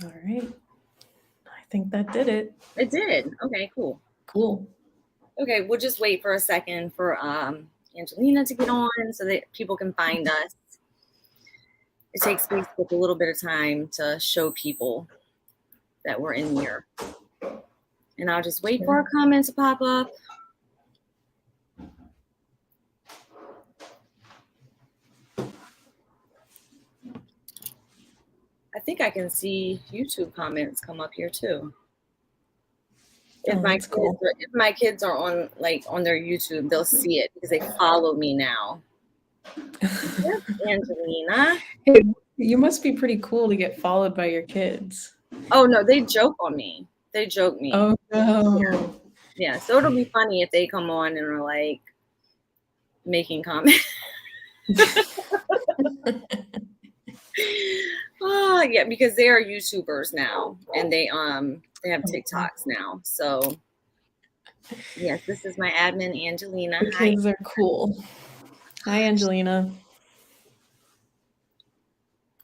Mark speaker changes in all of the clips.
Speaker 1: All right. I think that did it.
Speaker 2: It did. Okay, cool.
Speaker 1: Cool.
Speaker 2: Okay, we'll just wait for a second for Angelina to get on so that people can find us. It takes Facebook a little bit of time to show people that we're in here. And I'll just wait for a comment to pop up. I think I can see YouTube comments come up here too. If my kids are on their YouTube, they'll see it because they follow me now. Yes, Angelina.
Speaker 1: Hey, you must be pretty cool to get followed by your kids.
Speaker 2: Oh no, they joke on me. They joke me.
Speaker 1: Oh no.
Speaker 2: Yeah, so it'll be funny if they come on and are like making comments. Oh yeah, because they are YouTubers now, and they have TikToks now. So yes, this is my admin, Angelina.
Speaker 1: The kids are cool. Hi, Angelina.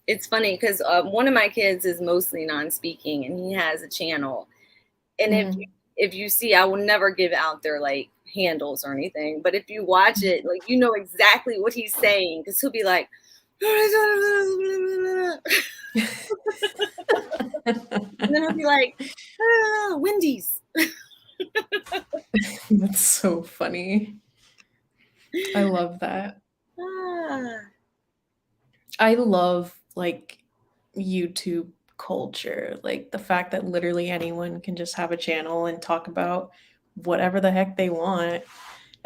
Speaker 2: It's funny because one of my kids is mostly non-speaking, and he has a channel. And if you see, I will never give out their like handles or anything. But if you watch it, like you know exactly what he's saying because he'll be like, and then he'll be like, Wendy's.
Speaker 1: That's so funny. I love that. I love like YouTube culture, like the fact that literally anyone can just have a channel and talk about whatever the heck they want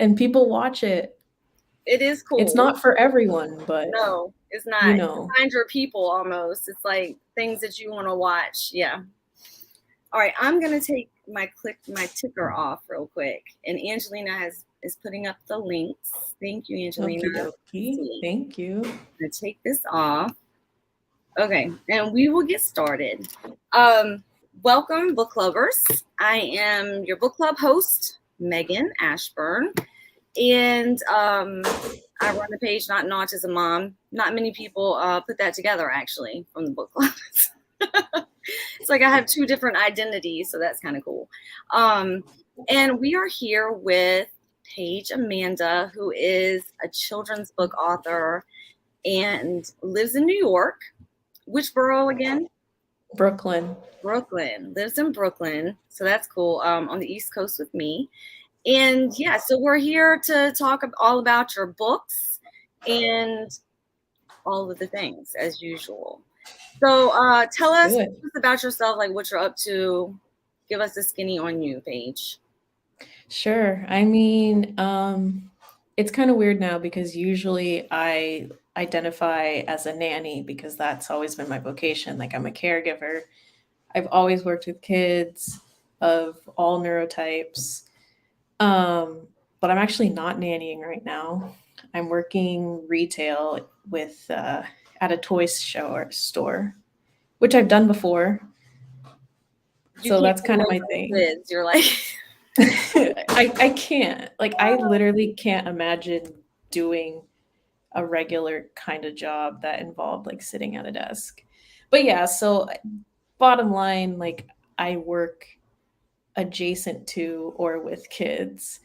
Speaker 1: and people watch it.
Speaker 2: It is cool.
Speaker 1: It's not for everyone, but
Speaker 2: no, it's not.
Speaker 1: You know.
Speaker 2: Find your people almost. It's like things that you want to watch. Yeah. All right, I'm gonna take my ticker off real quick, and Angelina is putting up the links. Thank you, Angelina.
Speaker 1: Thank you.
Speaker 2: I'm gonna take this off. Okay, and we will get started. Welcome, book lovers. I am your book club host, Megan Ashburn, and I run the page Not an Autism Mom. Not many people put that together, actually, from the book club. It's like I have two different identities, so that's kind of cool. And we are here with Paige Amanda, who is a children's book author and lives in New York. Which borough again?
Speaker 1: Brooklyn.
Speaker 2: Lives in Brooklyn, so that's cool. On the East Coast with me. And yeah, so we're here to talk all about your books and all of the things as usual. So tell us about yourself, like what you're up to. Give us a skinny on you, Paige.
Speaker 1: Sure. I mean, it's kind of weird now because usually I identify as a nanny because that's always been my vocation. Like I'm a caregiver. I've always worked with kids of all neurotypes. But I'm actually not nannying right now. I'm working retail with at a toy store, which I've done before. So that's kind of my thing.
Speaker 2: Kids. You're like
Speaker 1: I can't. Like I literally can't imagine doing a regular kind of job that involved like sitting at a desk. But yeah, so bottom line, like I work adjacent to or with kids.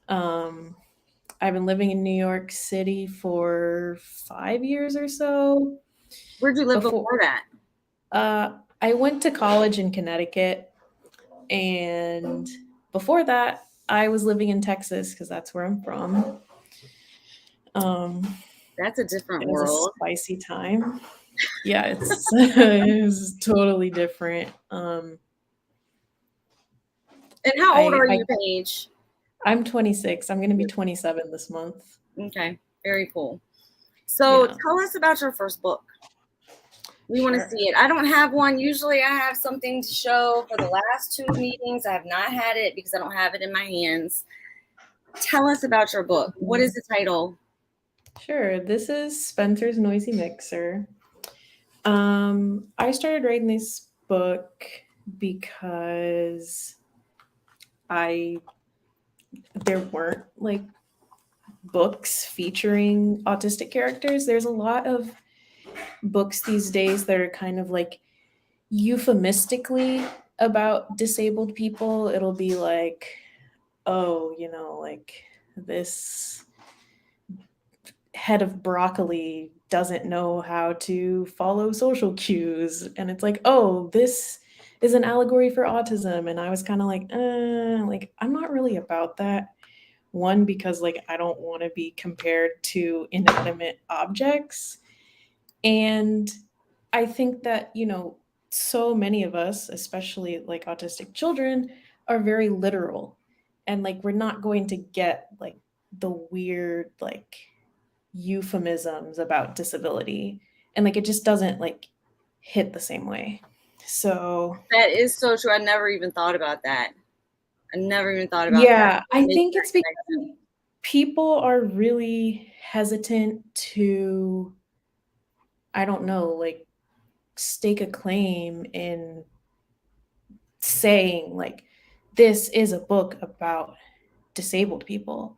Speaker 1: I've been living in New York City for 5 years or so.
Speaker 2: Where'd you live before that?
Speaker 1: I went to college in Connecticut, and before that, I was living in Texas because that's where I'm from.
Speaker 2: That's a different world.
Speaker 1: A spicy time. Yeah, it's totally different.
Speaker 2: And how old are you, Paige?
Speaker 1: I'm 26. I'm going to be 27 this month.
Speaker 2: Okay, very cool. So tell us about your first book. We want to see it. I don't have one. Usually I have something to show. For the last 2 meetings, I have not had it because I don't have it in my hands. Tell us about your book. What is the title?
Speaker 1: Sure. This is Spencer's Noisy Mixer. I started writing this book because there weren't like books featuring autistic characters. There's a lot of books these days that are kind of like euphemistically about disabled people. It'll be like, oh, like this head of broccoli doesn't know how to follow social cues. And it's like, oh, this is an allegory for autism. And I was kind of like, I'm not really about that. One, because like I don't want to be compared to inanimate objects. And I think that, so many of us, especially like autistic children, are very literal. And like we're not going to get like the weird like euphemisms about disability. And like it just doesn't like hit the same way. So
Speaker 2: That is so true. I never even thought about that. I never even thought about that.
Speaker 1: yeah, I
Speaker 2: Make
Speaker 1: think
Speaker 2: that
Speaker 1: it's
Speaker 2: connection.
Speaker 1: because people are really hesitant to, I don't know, like stake a claim in saying like this is a book about disabled people.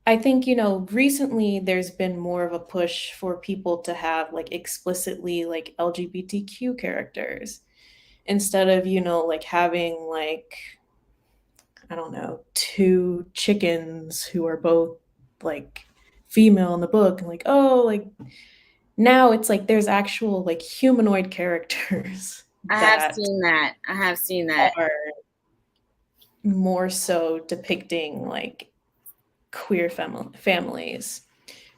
Speaker 1: I think, recently there's been more of a push for people to have like explicitly like LGBTQ characters instead of, like having like, I don't know, two chickens who are both like female in the book and like, oh, like now it's like there's actual like humanoid characters
Speaker 2: I have
Speaker 1: that
Speaker 2: seen that. I have seen that.
Speaker 1: are more so depicting like queer families,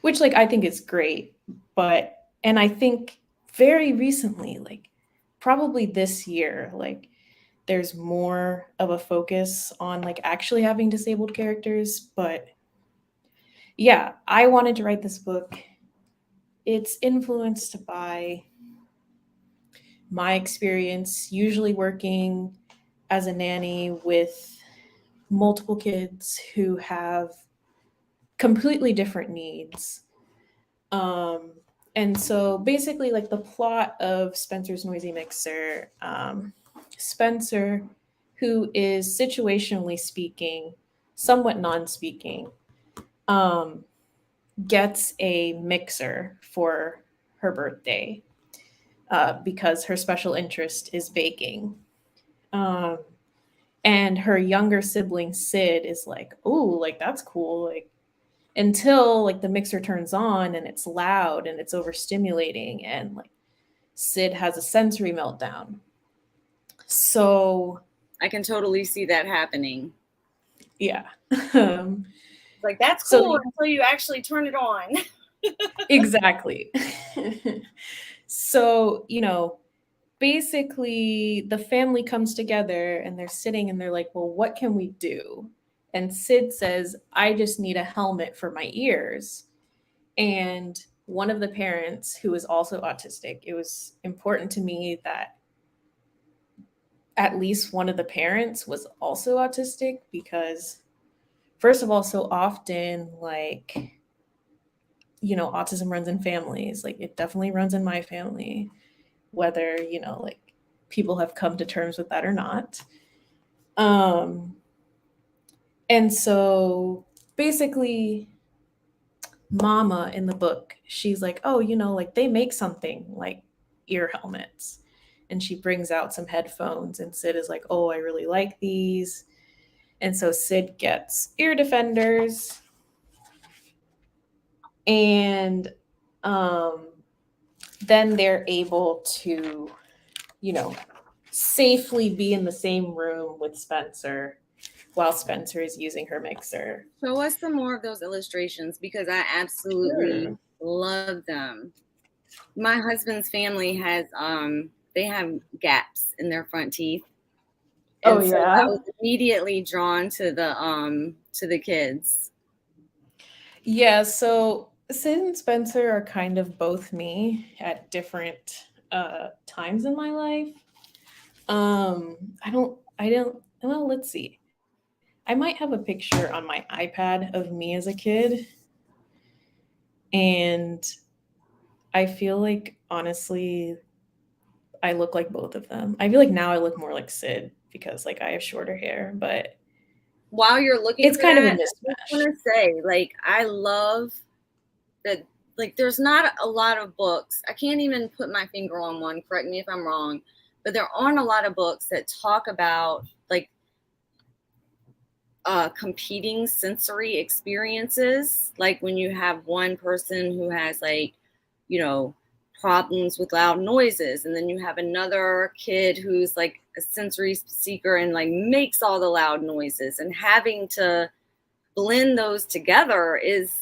Speaker 1: which like I think is great. But and I think very recently, like probably this year, like there's more of a focus on like actually having disabled characters. But yeah, I wanted to write this book. It's influenced by my experience, usually working as a nanny with multiple kids who have completely different needs. Um, and so basically, like the plot of Spencer's Noisy Mixer, Spencer, who is situationally speaking, somewhat non speaking, um, gets a mixer for her birthday because her special interest is baking. Um, and her younger sibling, Sid, is like, oh, like that's cool. Like, until like the mixer turns on and it's loud and it's overstimulating and like Sid has a sensory meltdown. So
Speaker 2: I can totally see that happening.
Speaker 1: yeah. um,
Speaker 2: Like, that's
Speaker 1: so
Speaker 2: cool until you actually turn it on.
Speaker 1: exactly. So basically the family comes together and they're sitting and they're like, well, what can we do? And Sid says, I just need a helmet for my ears. And one of the parents who is also autistic, it was important to me that at least one of the parents was also autistic because first of all, so often like autism runs in families. Like it definitely runs in my family, whether like people have come to terms with that or not. um and so basically mama in the book, she's like, oh, like they make something like ear helmets, and she brings out some headphones and Sid is like, oh, I really like these. And so Sid gets ear defenders, and um, then they're able to, you know, safely be in the same room with Spencer while Spencer is using her mixer.
Speaker 2: Show us some more of those illustrations because I absolutely
Speaker 1: Sure.
Speaker 2: love them. My husband's family has they have gaps in their front teeth.
Speaker 1: Oh
Speaker 2: And so I
Speaker 1: yeah.
Speaker 2: was immediately drawn to the kids.
Speaker 1: Yeah, so Sid and Spencer are kind of both me at different times in my life. I don't well, let's see. I might have a picture on my iPad of me as a kid, and I feel like honestly I look like both of them. I feel like now I look more like Sid because like I have shorter hair, but
Speaker 2: While you're looking
Speaker 1: it's
Speaker 2: for
Speaker 1: kind of a
Speaker 2: that, I just
Speaker 1: mismatch.
Speaker 2: want to say, like, I love that. Like, there's not a lot of books. I can't even put my finger on one. Correct me if I'm wrong, but there aren't a lot of books that talk about like competing sensory experiences, like when you have one person who has like, you know, problems with loud noises, and then you have another kid who's like a sensory seeker and like makes all the loud noises, and having to blend those together is,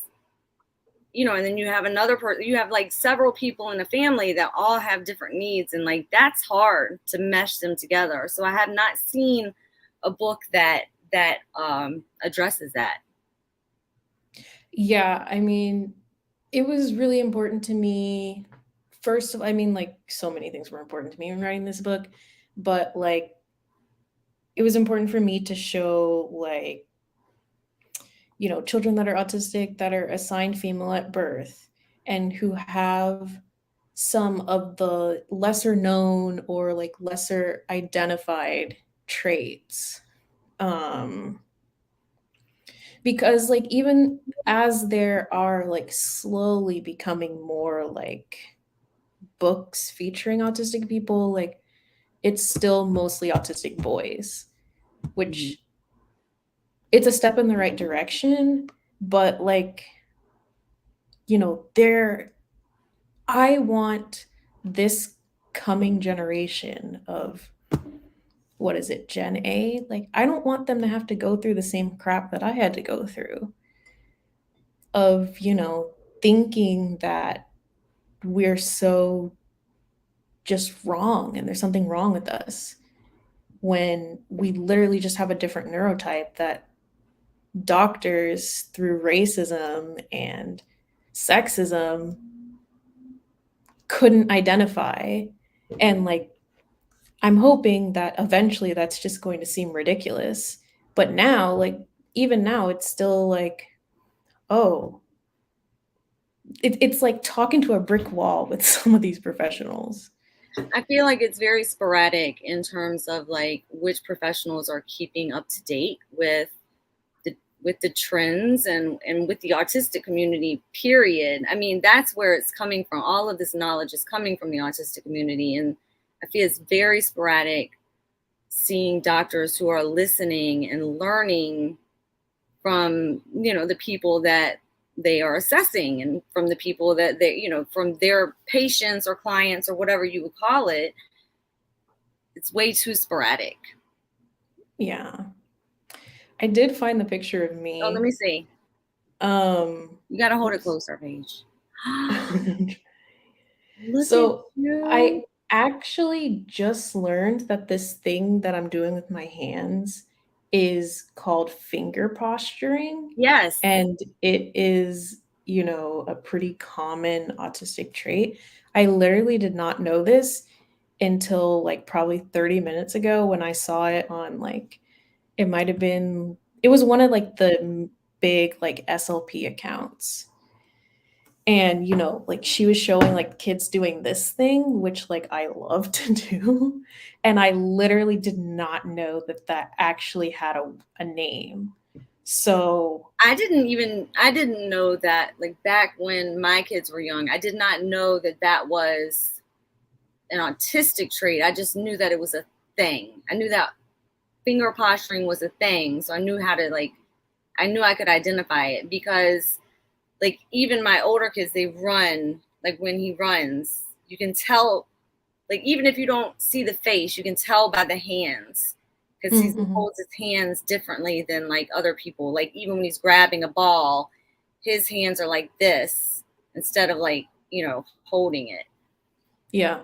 Speaker 2: you know, and then you have another person, you have like several people in a family that all have different needs, and like that's hard to mesh them together. So I have not seen a book that addresses that.
Speaker 1: Yeah, I mean, it was really important to me. First of I mean, like, so many things were important to me in writing this book, but, like, it was important for me to show, like, children that are autistic that are assigned female at birth and who have some of the lesser known or, like, lesser identified traits. Um, because, like, even as there are, like, slowly becoming more, like, books featuring autistic people, like, it's still mostly autistic boys,
Speaker 2: Mhm.
Speaker 1: which it's a step in the right direction, but, like, there I want this coming generation of what is it, Gen A? Like, I don't want them to have to go through the same crap that I had to go through of, thinking that we're so just wrong and there's something wrong with us when we literally just have a different neurotype that doctors through racism and sexism couldn't identify. And, like, I'm hoping that eventually that's just going to seem ridiculous. But now, like, even now, it's still like, oh, it's like talking to a brick wall with some of these professionals.
Speaker 2: I feel like it's very sporadic in terms of like which professionals are keeping up to date with the trends and with the autistic community, period. I mean, that's where it's coming from. All of this knowledge is coming from the autistic community, and I feel it's very sporadic seeing doctors who are listening and learning from, you know, the people that they are assessing, and from the people that they, you know, from their patients or clients or whatever you would call it. It's way too sporadic.
Speaker 1: Yeah. I did find the picture of
Speaker 2: Oh, let
Speaker 1: me.
Speaker 2: me see.
Speaker 1: Um,
Speaker 2: You got to hold it
Speaker 1: oops.
Speaker 2: closer, Paige. Look at
Speaker 1: So
Speaker 2: you.
Speaker 1: I actually just learned that this thing that I'm doing with my hands is called finger posturing.
Speaker 2: Yes.
Speaker 1: And it is, a pretty common autistic trait. I literally did not know this until like probably 30 minutes ago when I saw it on like, it was one of like the big like SLP accounts. And, like she was showing like kids doing this thing, which like I love to do. And I literally did not know that that actually had a name. So,
Speaker 2: I didn't know that, like back when my kids were young, I did not know that that was an autistic trait. I just knew that it was a thing. I knew that finger posturing was a thing. So I knew how to like, I knew I could identify it because like even my older kids, they run, like when he runs, you can tell, like even if you don't see the face, you can tell by the hands because he
Speaker 1: mhm.
Speaker 2: holds his hands differently than like other people. Like even when he's grabbing a ball, his hands are like this instead of like, you know, holding it.
Speaker 1: Yeah.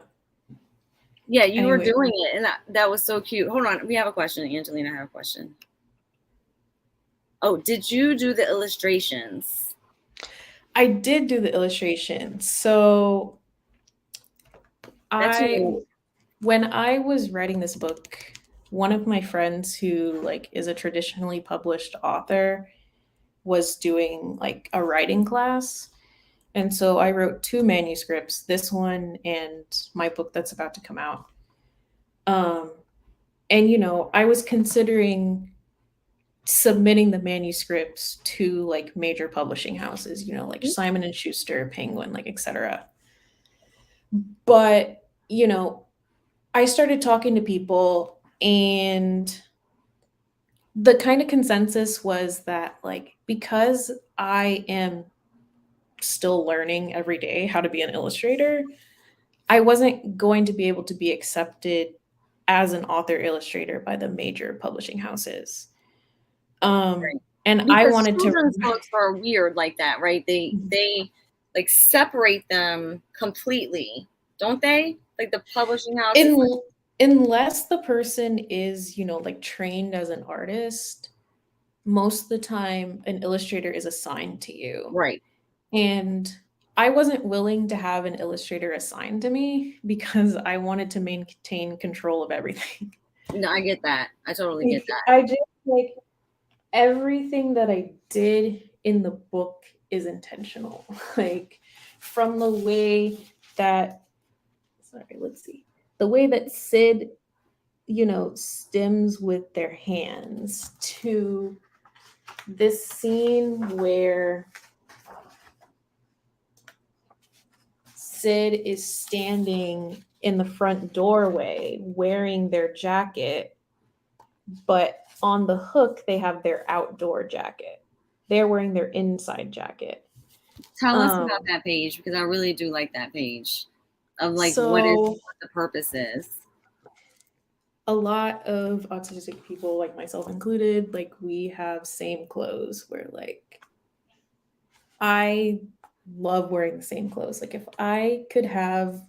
Speaker 2: Yeah, you were
Speaker 1: Anyway,
Speaker 2: doing it, and that was so cute. Hold on, we have a question. Angelina, I have a question. Oh, did you do the illustrations?
Speaker 1: I did do the illustration. So
Speaker 2: That's
Speaker 1: I
Speaker 2: unique.
Speaker 1: when I was writing this book, one of my friends who like is a traditionally published author was doing like a writing class. And so I wrote two manuscripts, this one and my book that's about to come out. Um, and I was considering submitting the manuscripts to like major publishing houses, like Simon and Schuster, Penguin, like etc. But, I started talking to people, and the kind of consensus was that, like, because I am still learning every day how to be an illustrator, I wasn't going to be able to be accepted as an author illustrator by the major publishing houses.
Speaker 2: Right.
Speaker 1: And I
Speaker 2: Because
Speaker 1: wanted to
Speaker 2: children's books are weird like that, right? They like separate them completely, don't they? Like the publishing house is
Speaker 1: in unless the person is, like trained as an artist, most of the time an illustrator is assigned to you.
Speaker 2: right.
Speaker 1: And I wasn't willing to have an illustrator assigned to me because I wanted to maintain control of everything.
Speaker 2: No, I get that. I totally get
Speaker 1: Like,
Speaker 2: that.
Speaker 1: I just like everything that I did in the book is intentional. Like from the way that, sorry, let's see, the way that Sid, stems with their hands, to this scene where Sid is standing in the front doorway wearing their jacket, but on the hook they have their outdoor jacket. They're wearing their inside jacket.
Speaker 2: Tell us about
Speaker 1: Um,
Speaker 2: that page because I really do like that page of like
Speaker 1: so
Speaker 2: what the purpose is.
Speaker 1: a lot of autistic people, like myself included, like we have same clothes where like I love wearing the same clothes. Like if I could have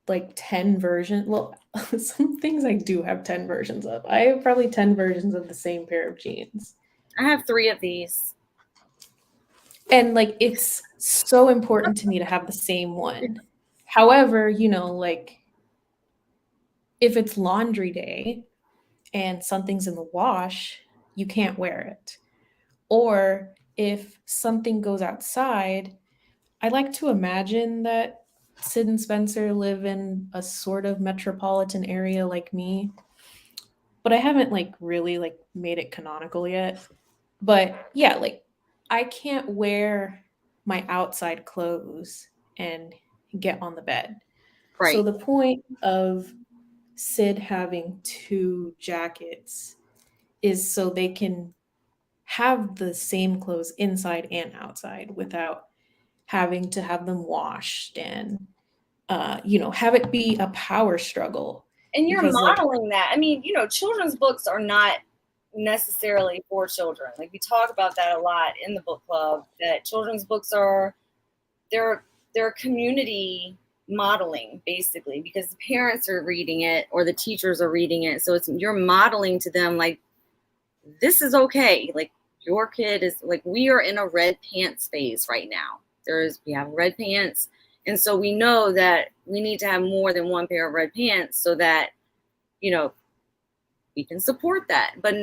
Speaker 1: like 10 versions, well, some things I do have 10 versions of. I have probably 10 versions of the same pair of jeans.
Speaker 2: I have 3 of these.
Speaker 1: And like it's so important to me to have the same one. However, like if it's laundry day and something's in the wash, you can't wear it. Or if something goes outside, I like to imagine that Sid and Spencer live in a sort of metropolitan area like me, but I haven't like really like made it canonical yet. But yeah, like I can't wear my outside clothes and get on the bed. So
Speaker 2: Right.
Speaker 1: the point of Sid having two jackets is so they can have the same clothes inside and outside without having to have them washed and have it be a power struggle.
Speaker 2: And you're
Speaker 1: Because like
Speaker 2: modeling that. I mean, children's books are not necessarily for children. Like we talk about that a lot in the book club, that children's books are they're community modeling basically because the parents are reading it or the teachers are reading it. So you're modeling to them like this is okay. Like your kid is like we are in a red pants phase right now. We have red pants. And so we know that we need to have more than one pair of red pants so that, you know, we can support that. But,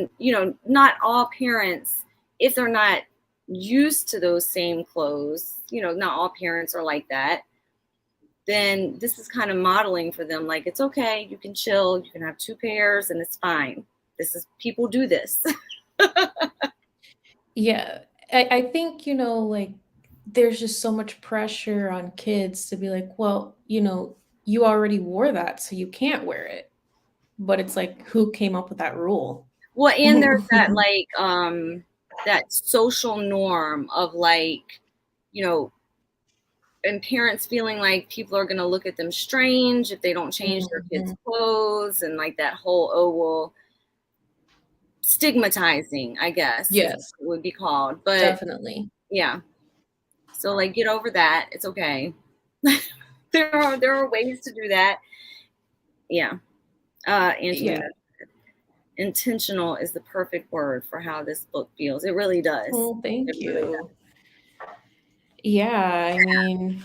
Speaker 2: not all parents, if they're not used to those same clothes, not all parents are like that, then this is kind of modeling for them. Like, it's okay. You can chill. You can have 2 pairs and it's fine. People do this.
Speaker 1: yeah, I think like there's just so much pressure on kids to be like, well, you already wore that, so you can't wear it. But it's like, who came up with that rule?
Speaker 2: Well, and there's that like that social norm of like, you know, and parents feeling like people are going to look at them strange if they don't change their kids'
Speaker 1: Mhm.
Speaker 2: clothes and like that whole well stigmatizing, I guess is
Speaker 1: Yes,
Speaker 2: what it would be called. But
Speaker 1: definitely.
Speaker 2: yeah, so like get over that. It's okay. There are ways to do that. Yeah. Angelina,
Speaker 1: Yeah.
Speaker 2: intentional is the perfect word for how this book feels. It really does.
Speaker 1: Well,
Speaker 2: It
Speaker 1: thank
Speaker 2: really does.
Speaker 1: you. Yeah, I mean,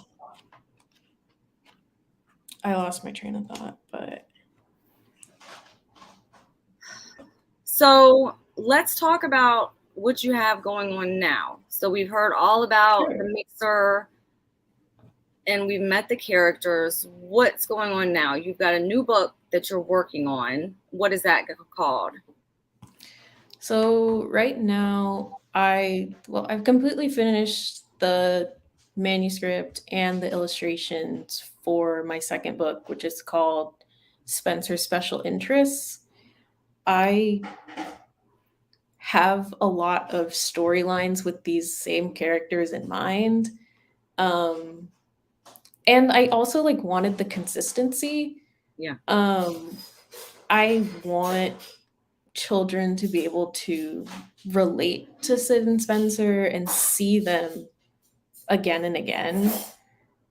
Speaker 1: I lost my train of thought, but
Speaker 2: So let's talk about what you have going on now. So we've heard all about the
Speaker 1: sure.
Speaker 2: mixer and we've met the characters. What's going on now? You've got a new book that you're working on. What is that called?
Speaker 1: So right now, I've completely finished the manuscript and the illustrations for my second book, which is called Spencer's special interests, I have a lot of storylines with these same characters in mind. Um, and I also like wanted the consistency.
Speaker 2: Yeah.
Speaker 1: Um, I want children to be able to relate to Sid and Spencer and see them again and again.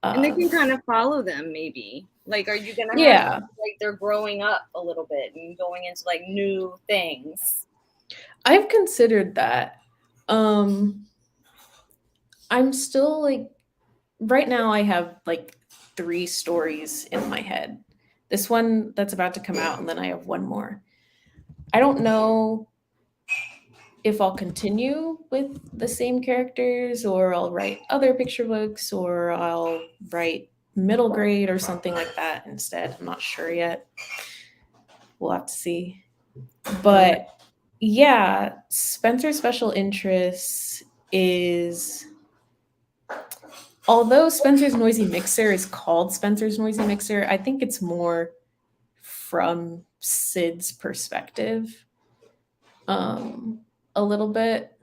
Speaker 2: And they can
Speaker 1: Um,
Speaker 2: kind of follow them, maybe. Like, are you gonna have
Speaker 1: yeah,
Speaker 2: like they're growing up a little bit and going into like new things?
Speaker 1: I've considered that. Um, I'm still like, right now, I have like three stories in my head. This one that's about to come out, and then I have one more. I don't know if I'll continue with the same characters or I'll write other picture books or I'll write middle grade or something like that instead. I'm not sure yet. We'll have to see.
Speaker 2: Right.
Speaker 1: But yeah, Spencer's special interest is, although Spencer's Noisy Mixer is called Spencer's Noisy Mixer, I think it's more from Sid's perspective, um, a little bit.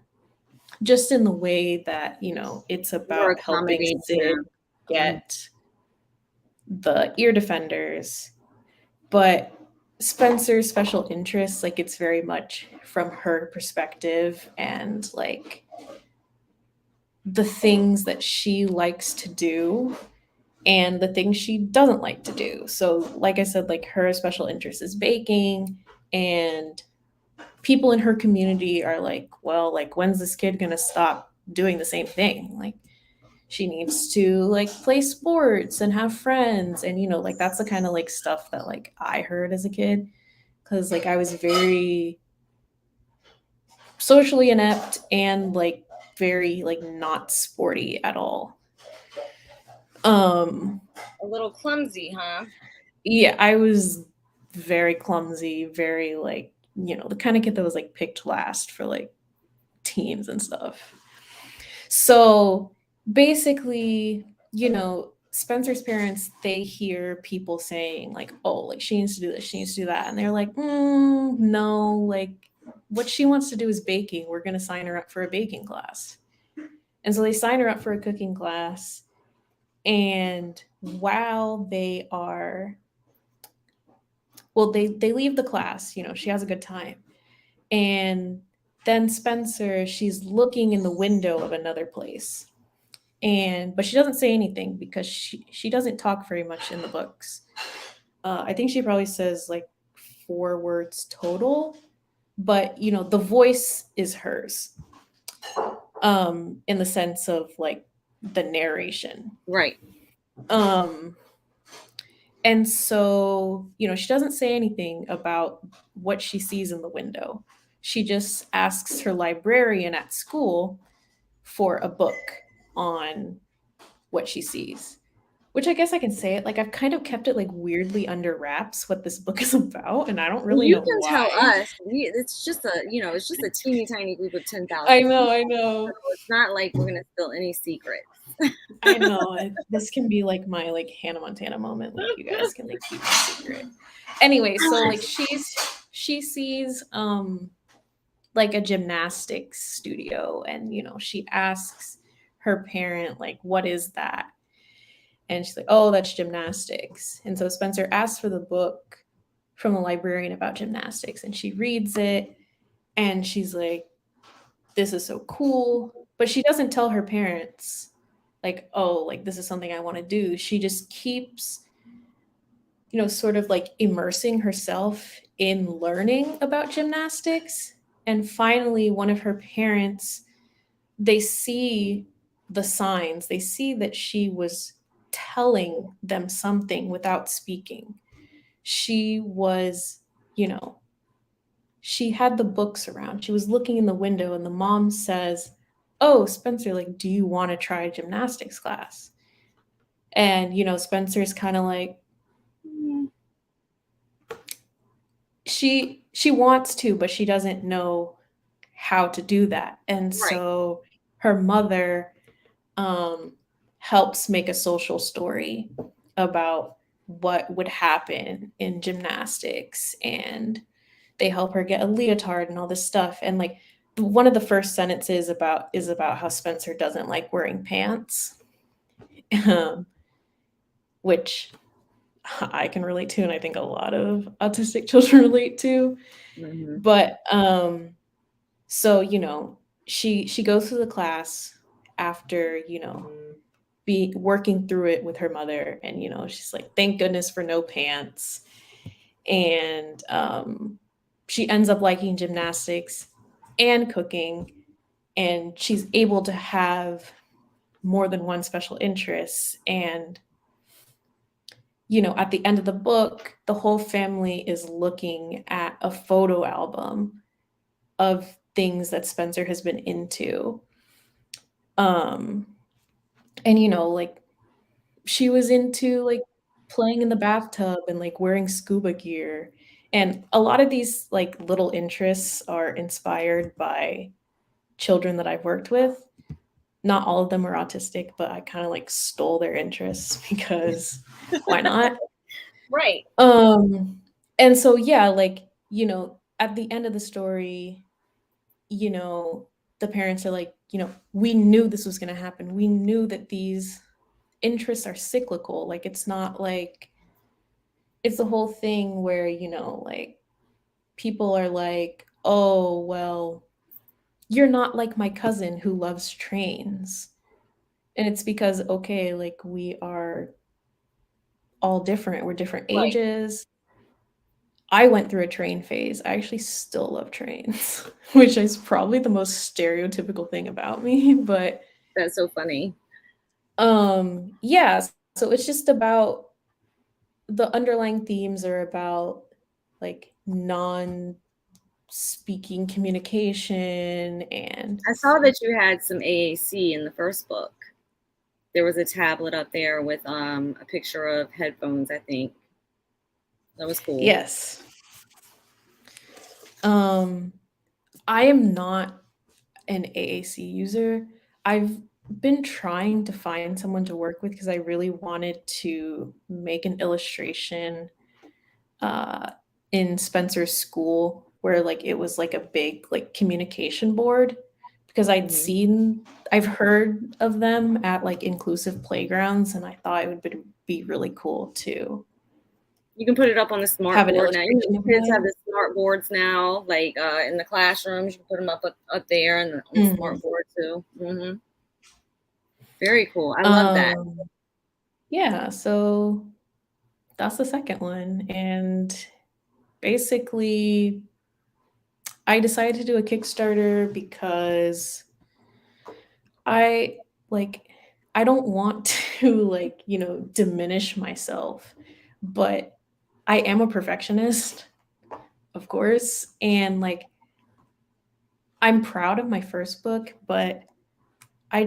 Speaker 1: Just in the way that, it's
Speaker 2: More
Speaker 1: about helping
Speaker 2: accommodating
Speaker 1: Sid
Speaker 2: them. Mhm.
Speaker 1: get the ear defenders, but Spencer's special interests, like it's very much from her perspective and like the things that she likes to do and the things she doesn't like to do. So, like I said, like her special interest is baking, and people in her community are like, well, like, when's this kid gonna stop doing the same thing? Like, she needs to like play sports and have friends. And, like that's the kind of like stuff that like I heard as a kid. Cause like I was very socially inept and like very like not sporty at all. Um,
Speaker 2: A little clumsy, huh?
Speaker 1: yeah, I was very clumsy, very like, the kind of kid that was like picked last for like teams and stuff. So basically, Spencer's parents, they hear people saying, like, oh, like she needs to do this, she needs to do that. And they're like, no, like what she wants to do is baking. We're going to sign her up for a baking class. And so they sign her up for a cooking class. And while they are, well, they leave the class, she has a good time. And then Spencer, she's looking in the window of another place, but she doesn't say anything because she doesn't talk very much in the books. I think she probably says like 4 words total, but the voice is hers, in the sense of like the narration.
Speaker 2: Right.
Speaker 1: um and so she doesn't say anything about what she sees in the window. She just asks her librarian at school for a book on what she sees. Which I guess I can say it. Like I've kind of kept it like weirdly under wraps what this book is about, and I don't
Speaker 2: Well,
Speaker 1: really
Speaker 2: you
Speaker 1: know
Speaker 2: can tell
Speaker 1: why.
Speaker 2: us. It's just a teeny tiny group of 10,000
Speaker 1: I
Speaker 2: people.
Speaker 1: know, I
Speaker 2: So
Speaker 1: know,
Speaker 2: it's not like we're gonna spill any secrets.
Speaker 1: I know. This can be like my like Hannah Montana moment. Like you guys can like keep it secret. Anyway, so like she sees like a gymnastics studio, and she asks her parent like, what is that? And she's like, oh, that's gymnastics. And so Spencer asks for the book from the librarian about gymnastics, and she reads it, and she's like, this is so cool. But she doesn't tell her parents, like, oh, like this is something I want to do. She just keeps, sort of like immersing herself in learning about gymnastics. And finally, one of her parents, they see the signs, they see that she was telling them something without speaking. She was, you know, she had the books around. She was looking in the window, and the mom says, oh, Spencer, like, do you want to try a gymnastics class? And, Spencer's kind of like, "Mm." She wants to, but she doesn't know how to do that. And
Speaker 2: Right.
Speaker 1: so her mother, um, helps make a social story about what would happen in gymnastics, and they help her get a leotard and all this stuff. And like one of the first sentences is about how Spencer doesn't like wearing pants, um, which I can relate to, and I think a lot of autistic children relate to.
Speaker 2: Mm-hmm.
Speaker 1: But so she goes through the class after be working through it with her mother, and she's like, thank goodness for no pants. And she ends up liking gymnastics and cooking, and she's able to have more than one special interest. And at the end of the book, the whole family is looking at a photo album of things that Spencer has been into. Um, and like she was into like playing in the bathtub and like wearing scuba gear. And a lot of these like little interests are inspired by children that I've worked with. Not all of them are autistic, but I kind of like stole their interests because why not?
Speaker 2: Right.
Speaker 1: And so yeah, like, at the end of the story, the parents are like, we knew this was going to happen. We knew that these interests are cyclical. Like it's not like it's the whole thing where, like people are like, "Oh, well, you're not like my cousin who loves trains." And it's because okay, like we are all different. We're different
Speaker 2: Right.
Speaker 1: ages. I went through a train phase. I actually still love trains, which is probably the most stereotypical thing about me, but
Speaker 2: That's so funny.
Speaker 1: yeah, so it's just about the underlying themes are about like non speaking communication and
Speaker 2: I saw that you had some AAC in the first book. There was a tablet up there with a picture of headphones, I think. That was cool.
Speaker 1: yes. um I am not an AAC user. I've been trying to find someone to work with because I really wanted to make an illustration uh, in Spencer's school where like it was like a big like communication board, because
Speaker 2: Mm-hmm.
Speaker 1: I've heard of them at like inclusive playgrounds, and I thought it would be really cool to
Speaker 2: You can put it up on the smart
Speaker 1: have an
Speaker 2: board now. You
Speaker 1: illustration
Speaker 2: know,
Speaker 1: of
Speaker 2: kids have
Speaker 1: that.
Speaker 2: the smart boards now, like in the classrooms. You can put them up there and on the
Speaker 1: Mhm.
Speaker 2: smart board too. Hmm. Very cool. I love that.
Speaker 1: Um, yeah, so that's the second one. And basically, I decided to do a Kickstarter because I like I don't want to like, diminish myself, but I am a perfectionist, of course, and like I'm proud of my first book, but I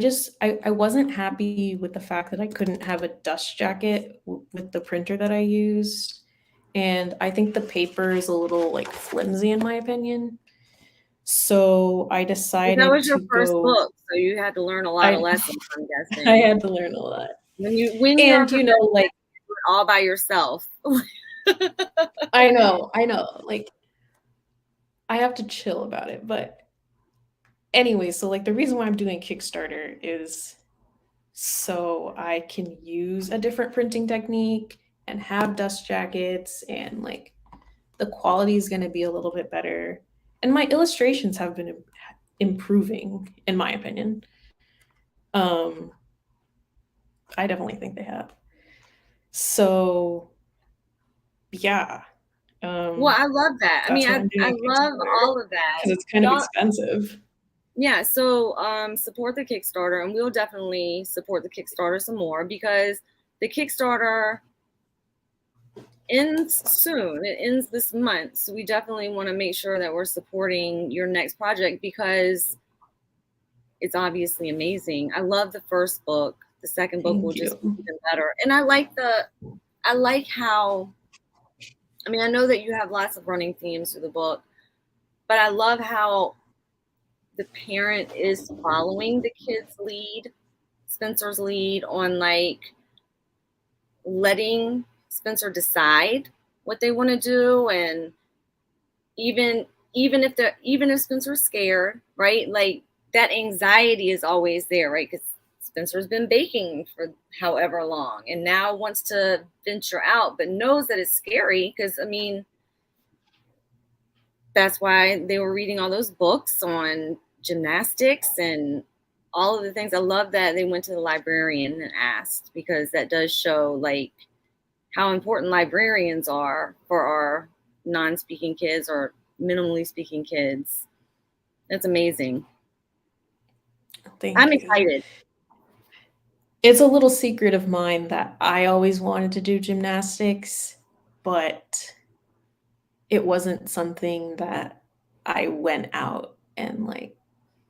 Speaker 1: wasn't happy with the fact that I couldn't have a dust jacket with the printer that I used. And I think the paper is a little like flimsy in my opinion. So I
Speaker 2: That
Speaker 1: decided
Speaker 2: was
Speaker 1: to
Speaker 2: your first
Speaker 1: go
Speaker 2: book, so you had to learn a lot of
Speaker 1: I
Speaker 2: lessons, I'm
Speaker 1: I
Speaker 2: guessing.
Speaker 1: had to learn a lot.
Speaker 2: When you're a
Speaker 1: And
Speaker 2: professional, you're all by yourself.
Speaker 1: I know, like I have to chill about it. But anyway, so like the reason why I'm doing Kickstarter is so I can use a different printing technique and have dust jackets, and like the quality is going to be a little bit better. And my illustrations have been improving in my opinion. Um I definitely think they have. So, yeah.
Speaker 2: Well, I love that. I
Speaker 1: That's
Speaker 2: mean,
Speaker 1: why I'm
Speaker 2: I
Speaker 1: doing
Speaker 2: love
Speaker 1: Kickstarter
Speaker 2: all of that.
Speaker 1: because it's kind of
Speaker 2: Y'all,
Speaker 1: expensive.
Speaker 2: yeah, so support the Kickstarter, and we'll definitely support the Kickstarter some more because the Kickstarter ends soon. It ends this month. So we definitely want to make sure that we're supporting your next project because it's obviously amazing. I love the first book. The second book will
Speaker 1: Thank
Speaker 2: just be
Speaker 1: you.
Speaker 2: even better. And I like how, I mean, I know that you have lots of running themes through the book, but I love how the parent is following the kid's lead, Spencer's lead on like letting Spencer decide what they want to do, and even if Spencer's scared, right? Like that anxiety is always there, right? Because Spencer's been baking for however long and now wants to venture out, but knows that it's scary because, I mean, that's why they were reading all those books on gymnastics and all of the things. I love that they went to the librarian and asked, because that does show like how important librarians are for our non-speaking kids or minimally speaking kids. That's amazing.
Speaker 1: Thank
Speaker 2: I'm
Speaker 1: you.
Speaker 2: excited.
Speaker 1: It's a little secret of mine that I always wanted to do gymnastics, but it wasn't something that I went out and like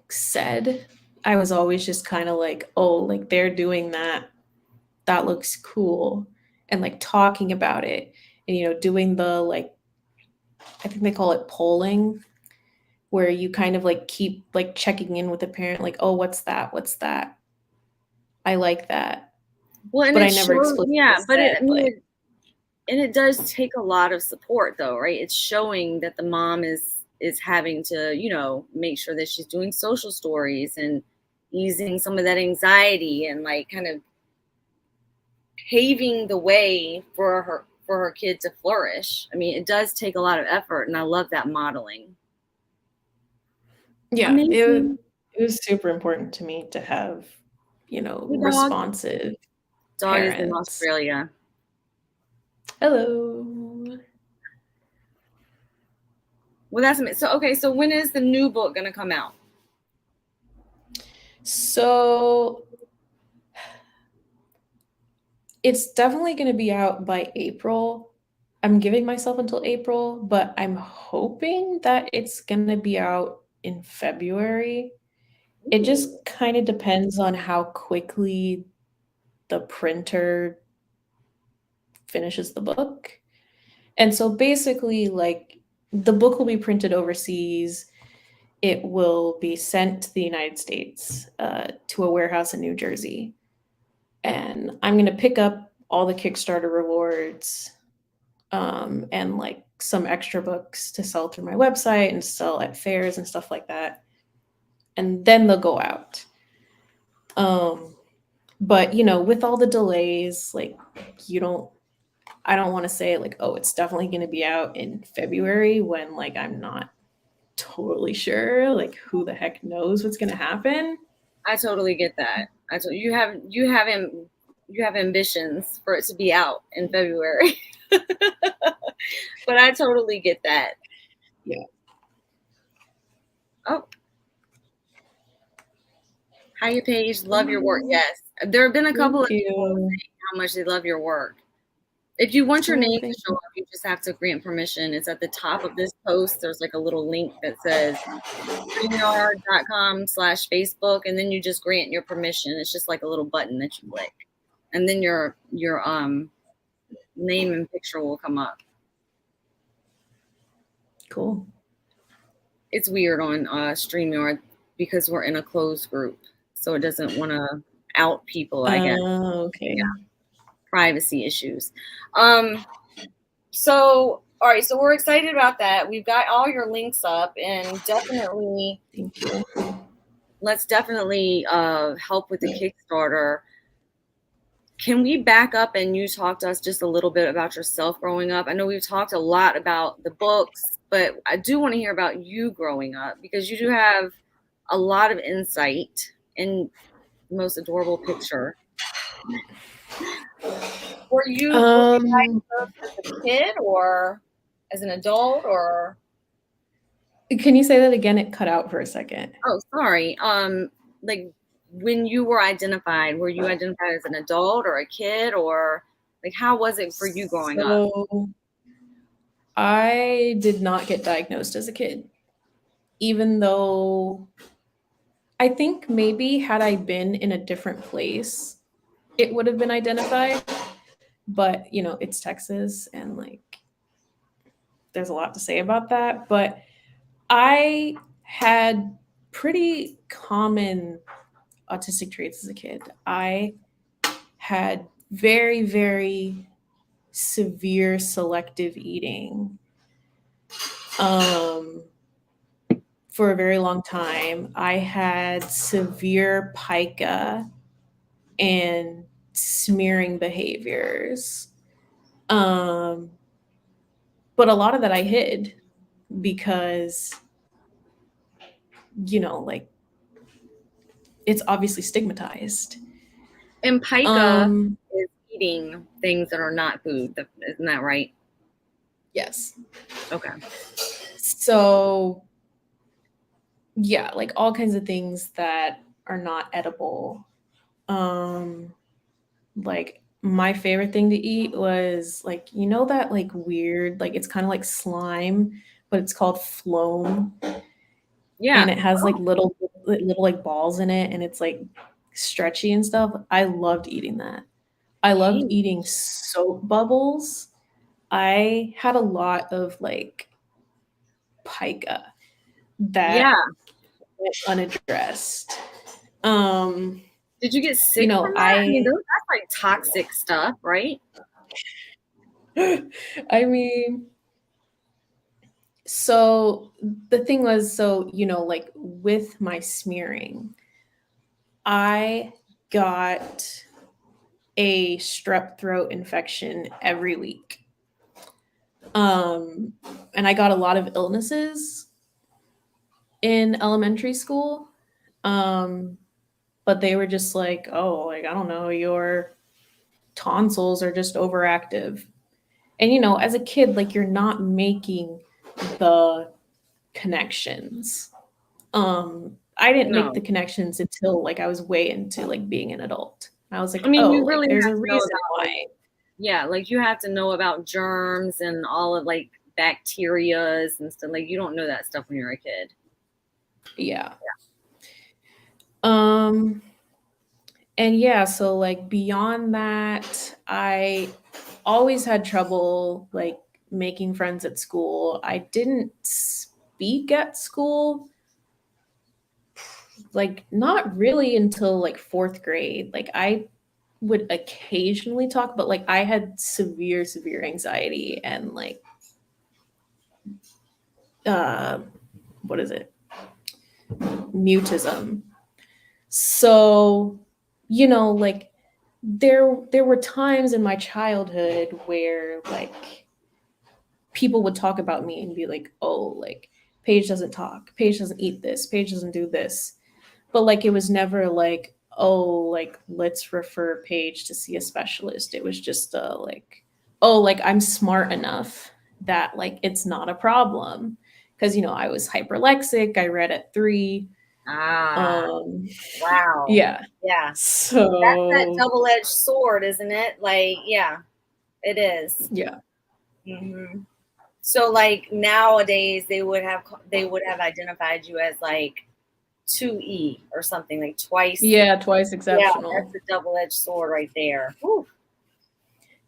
Speaker 1: said. I was always just kind of like, oh, like they're doing that. That looks cool. And like talking about it and, doing the like, I think they call it polling, where you kind of like keep like checking in with the parent, like, oh, what's that? What's that? I like that.
Speaker 2: Well, and
Speaker 1: But
Speaker 2: it
Speaker 1: I never
Speaker 2: shows,
Speaker 1: explicitly
Speaker 2: yeah, but
Speaker 1: said, like,
Speaker 2: it does take a lot of support though, right? It's showing that the mom is having to, make sure that she's doing social stories and easing some of that anxiety and like kind of paving the way for her kid to flourish. I mean, it does take a lot of effort, and I love that modeling.
Speaker 1: yeah,
Speaker 2: Amazing.
Speaker 1: it was super important to me to have,
Speaker 2: Hey, dog.
Speaker 1: responsive
Speaker 2: Dog is in
Speaker 1: parents.
Speaker 2: Australia.
Speaker 1: Hello.
Speaker 2: Well, that's amazing. So, okay, so when is the new book going to come out?
Speaker 1: So it's definitely going to be out by April. I'm giving myself until April, but I'm hoping that it's going to be out in February. It just
Speaker 2: Ooh.
Speaker 1: kind of depends on how quickly the printer finishes the book. And so basically, like, the book will be printed overseas. It will be sent to the United States, to a warehouse in New Jersey. And I'm going to pick up all the Kickstarter rewards, and like some extra books to sell through my website and sell at fairs and stuff like that. And then they'll go out. Um, but with all the delays, like you don't I don't want to say like, oh, it's definitely going to be out in February when like I'm not totally sure, like who the heck knows what's going to happen.
Speaker 2: I totally get that. You have ambitions for it to be out in February, but I totally get that.
Speaker 1: Yeah.
Speaker 2: Oh, hiya, Paige. Love your work. Yes, there have been a couple
Speaker 1: Thank
Speaker 2: of people
Speaker 1: you.
Speaker 2: saying how much they love your work. If you want your
Speaker 1: Oh,
Speaker 2: name to
Speaker 1: thank
Speaker 2: show
Speaker 1: you.
Speaker 2: up, you just have to grant permission. It's at the top of this post. There's like a little link that says StreamYard.com/Facebook, and then you just grant your permission. It's just like a little button that you click, and then your name and picture will come up.
Speaker 1: Cool.
Speaker 2: It's weird on StreamYard because we're in a closed group, so it doesn't want to out people, I guess.
Speaker 1: Okay.
Speaker 2: Yeah, privacy issues. So, all right, so we're excited about that. We've got all your links up, and definitely,
Speaker 1: Thank you.
Speaker 2: let's definitely help with the Kickstarter. Can we back up and you talk to us just a little bit about yourself growing up? I know we've talked a lot about the books, but I do want to hear about you growing up, because you do have a lot of insight and the most adorable picture. Were you
Speaker 1: Um,
Speaker 2: diagnosed as a kid or as an adult, or?
Speaker 1: can you say that again? It cut out for a second.
Speaker 2: Oh, sorry. Like when you were you identified as an adult or a kid, or like how was it for you growing up?
Speaker 1: So I did not get diagnosed as a kid, even though I think maybe had I been in a different place, it would have been identified. But, it's Texas and like there's a lot to say about that. But I had pretty common autistic traits as a kid. I had very, very severe selective eating for a very long time. I had severe pica and smearing behaviors. But a lot of that I hid because, like, it's obviously stigmatized.
Speaker 2: And pica is eating things that are not food. Isn't that right?
Speaker 1: Yes.
Speaker 2: Okay.
Speaker 1: So, yeah, like all kinds of things that are not edible. Like my favorite thing to eat was like, that like weird, like it's kind of like slime, but it's called phloem.
Speaker 2: Yeah.
Speaker 1: And it has like little like balls in it, and it's like stretchy and stuff. I loved eating that. I loved eating soap bubbles. I had a lot of like pica that went unaddressed.
Speaker 2: Did you get sick from that? I mean, that's like toxic stuff, right?
Speaker 1: I mean, so the thing was, like with my smearing, I got a strep throat infection every week. And I got a lot of illnesses in elementary school. But they were just like, oh, like, I don't know, your tonsils are just overactive. And, as a kid, like, you're not making the connections. I didn't make the connections until like I was way into like being an adult. I was like,
Speaker 2: I mean,
Speaker 1: oh,
Speaker 2: you really
Speaker 1: like there's
Speaker 2: have
Speaker 1: a
Speaker 2: to know
Speaker 1: reason
Speaker 2: about,
Speaker 1: why.
Speaker 2: Yeah, like you have to know about germs and all of like bacterias and stuff. Like you don't know that stuff when you're a kid.
Speaker 1: Yeah. And yeah, so like beyond that, I always had trouble like making friends at school. I didn't speak at school like not really until like 4th grade. Like I would occasionally talk, but like I had severe anxiety and like what is it? Mutism. So, like there were times in my childhood where like people would talk about me and be like, "Oh, like Paige doesn't talk. Paige doesn't eat this. Paige doesn't do this." But like it was never like, "Oh, like let's refer Paige to see a specialist." It was just like, "Oh, like I'm smart enough that like it's not a problem." Because I was hyperlexic. I read at 3.
Speaker 2: Wow.
Speaker 1: Yeah.
Speaker 2: Yeah.
Speaker 1: So
Speaker 2: that's that double-edged sword, isn't it? Like, yeah, it is.
Speaker 1: Yeah.
Speaker 2: Mm-hmm. So like nowadays they would have identified you as like 2E or something, like twice.
Speaker 1: Yeah, twice exceptional.
Speaker 2: Yeah, that's a double-edged sword right there. Whew.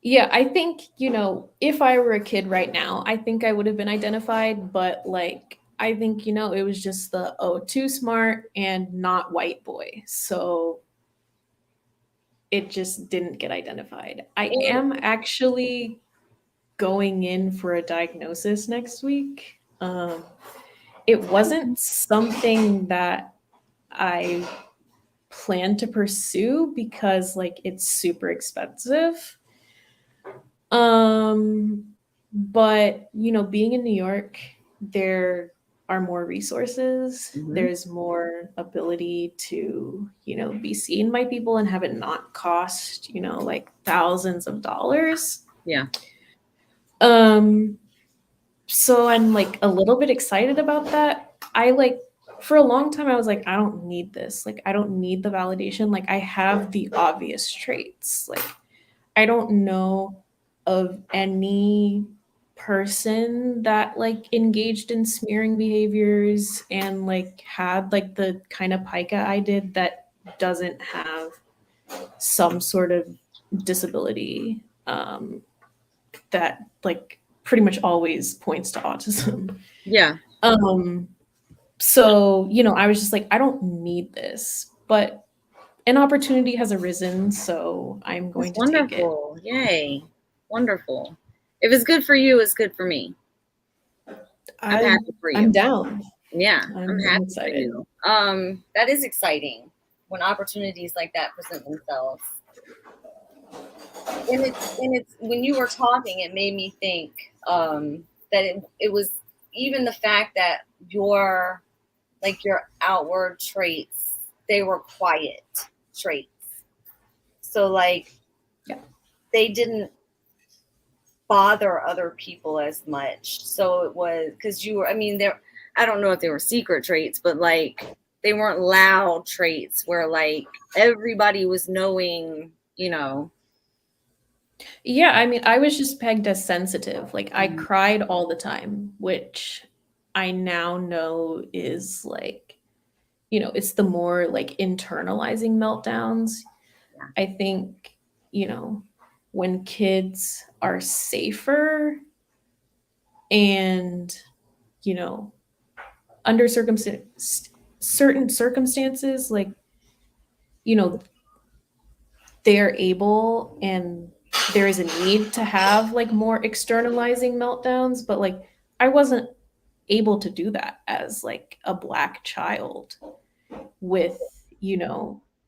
Speaker 1: Yeah, I think, if I were a kid right now, I think I would have been identified, but like I think, it was just the too smart and not white boy. So it just didn't get identified. I am actually going in for a diagnosis next week. It wasn't something that I plan to pursue because like it's super expensive. But being in New York, there are more resources.
Speaker 2: Mm-hmm.
Speaker 1: There's more ability to, be seen by people and have it not cost, like thousands of dollars.
Speaker 2: Yeah.
Speaker 1: So I'm like a little bit excited about that. I like for a long time I was like, I don't need this. Like I don't need the validation. Like I have the obvious traits. Like I don't know of any person that like engaged in smearing behaviors and like had like the kind of pica I did that doesn't have some sort of disability that like pretty much always points to autism.
Speaker 2: Yeah.
Speaker 1: So, I was just like, I don't need this, but an opportunity has arisen, so I'm going to take it.
Speaker 2: Wonderful. Yay. Wonderful. If it's good for you, it's good for me. I'm
Speaker 1: I
Speaker 2: happy for
Speaker 1: I'm
Speaker 2: you.
Speaker 1: down.
Speaker 2: Yeah, I'm
Speaker 1: I'm
Speaker 2: happy for
Speaker 1: excited.
Speaker 2: you. That is exciting when opportunities like that present themselves. And it's when you were talking, it made me think that it was even the fact that your your outward traits, they were quiet traits. So
Speaker 1: Yeah.
Speaker 2: they didn't bother other people as much. So it was because you were, I mean, there, I don't know if they were secret traits, but they weren't loud traits where everybody was knowing, you know.
Speaker 1: Yeah, I mean, I was just pegged as sensitive. Like I cried all the time, which I now know is like, it's the more like internalizing meltdowns.
Speaker 2: Yeah.
Speaker 1: I think, when kids are safer and, you know, under certain circumstances, like, you know, they're able and there is a need to have like more externalizing meltdowns, but like I wasn't able to do that as like a Black child with,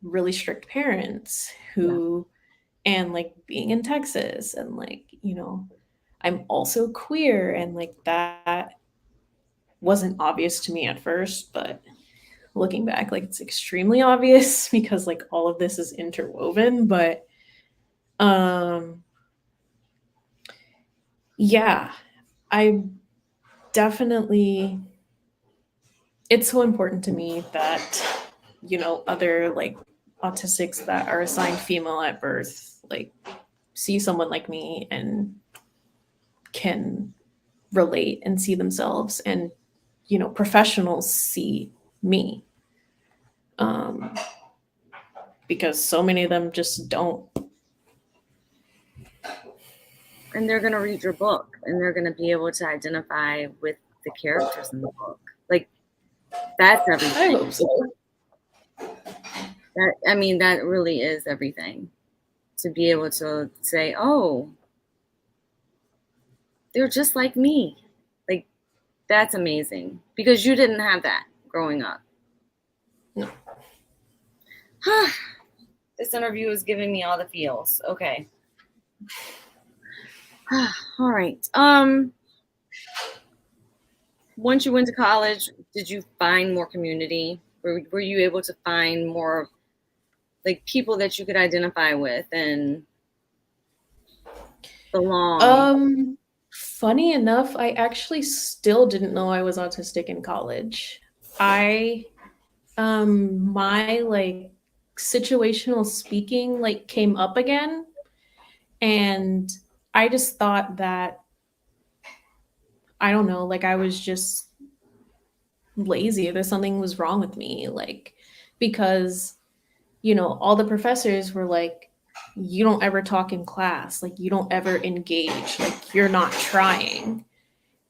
Speaker 1: really strict parents
Speaker 2: Yeah.
Speaker 1: who, and like being in Texas and like, I'm also queer and like that wasn't obvious to me at first, but looking back, like it's extremely obvious because like all of this is interwoven, but um yeah, I definitely, it's so important to me that, other like autistics that are assigned female at birth, like see someone like me and can relate and see themselves and, professionals see me. Um, because so many of them just don't.
Speaker 2: And they're going to read your book and they're going to be able to identify with the characters in the book. That's everything.
Speaker 1: I hope so.
Speaker 2: That, I mean, that really is everything. To be able to say, oh, they're just like me. Like, that's amazing because you didn't have that growing up.
Speaker 1: No.
Speaker 2: This interview is giving me all the feels. Okay. All right. Once you went to college, did you find more community? Were you able to find more people that you could identify with and belong?
Speaker 1: Funny enough, I actually still didn't know I was autistic in college. My like situational speaking like came up again, and I just thought that, I don't know, like I was just lazy, or something was wrong with me, like because all the professors were like, you don't ever talk in class, like you don't ever engage, like you're not trying.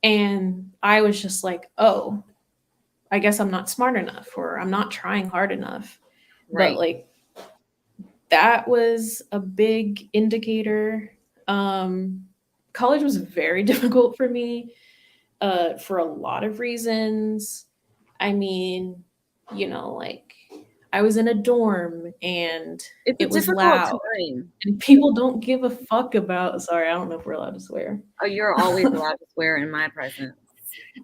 Speaker 1: And I was just like, oh, I guess I'm not smart enough or I'm not trying hard enough. But
Speaker 2: Right.
Speaker 1: like that was a big indicator. College was very difficult for me for a lot of reasons. I mean, like I was in a dorm and
Speaker 2: It's a
Speaker 1: it was
Speaker 2: difficult
Speaker 1: loud
Speaker 2: time.
Speaker 1: and people don't give a fuck about, sorry, I don't know if we're allowed to swear.
Speaker 2: Oh, you're always allowed to swear in my presence.